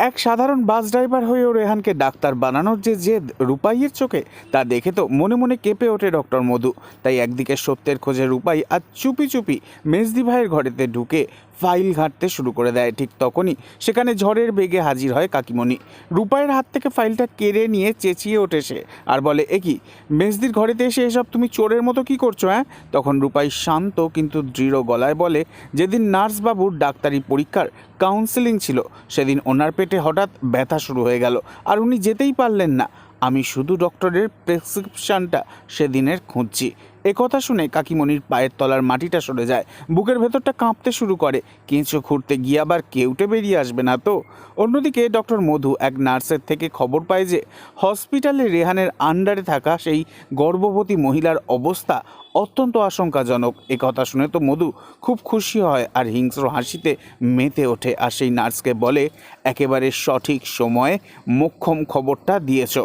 এক সাধারণ bus driver হয়েও রেহানকে ডাক্তার বানানোর যে জেদ রূপাইয়ের চোখে, তা দেখে তো মনে মনে কেঁপে ওঠে ডক্টর মধু। তাই একদিকে সত্যের খোঁজে রূপাই আর চুপি চুপি মেজদি ভাইয়ের ঘরেতে ঢুকে ফাইল ঘাঁটতে শুরু করে দেয়। ঠিক তখনই সেখানে ঝড়ের বেগে হাজির হয় কাকিমণি। রূপাইয়ের হাত থেকে ফাইলটা কেড়ে নিয়ে চেঁচিয়ে ওঠে সে আর বলে, এ কি মেজদির ঘরেতে এসে এসব তুমি চোরের মতো কি করছো? হ্যাঁ? তখন রূপাই শান্ত কিন্তু দৃঢ় গলায় বলে, যেদিন নার্সবাবুর ডাক্তারি পরীক্ষার কাউন্সেলিং ছিল সেদিন ওনার পেটে হঠাৎ ব্যথা শুরু হয়ে গেল আর উনি যেতেই পারলেন না। আমি শুধু ডক্টরের প্রেসক্রিপশনটা সেদিনের খুঁজছি। একথা শুনে কাকিমণির পায়ের তলার মাটিটা সরে যায়, বুকের ভেতরটা কাঁপতে শুরু করে। কেঁচো খুঁড়তে গিয়ে আবার কেউটে বেরিয়ে আসবে না তো? অন্যদিকে ডক্টর মধু এক নার্সের থেকে খবর পায় যে হসপিটালে রেহানের আন্ডারে থাকা সেই গর্ভবতী মহিলার অবস্থা অত্যন্ত আশঙ্কাজনক। একথা শুনে তো মধু খুব খুশি হয় আর হিংস্র হাসিতে মেতে ওঠে আর সেই নার্সকে বলে, একেবারে সঠিক সময়ে মোক্ষম খবরটা দিয়েছ।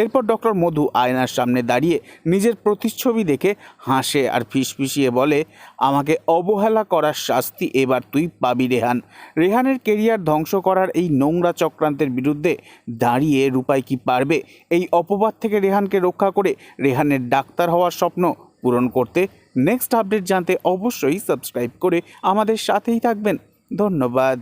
এরপর ডক্টর মধু আয়নার সামনে দাঁড়িয়ে নিজের প্রতিচ্ছবি দেখে হাসে আর ফিসফিসিয়ে বলে, আমাকে অবহেলা করার শাস্তি এবার তুই পাবি রেহান। রেহানের কেরিয়ার ধ্বংস করার এই নোংরা চক্রান্তের বিরুদ্ধে দাঁড়িয়ে রূপাই কি পারবে এই অপবাদ থেকে রেহানকে রক্ষা করে রেহানের ডাক্তার হওয়ার স্বপ্ন পূরণ করতে? নেক্সট আপডেট জানতে অবশ্যই সাবস্ক্রাইব করে আমাদের সাথেই থাকবেন। ধন্যবাদ।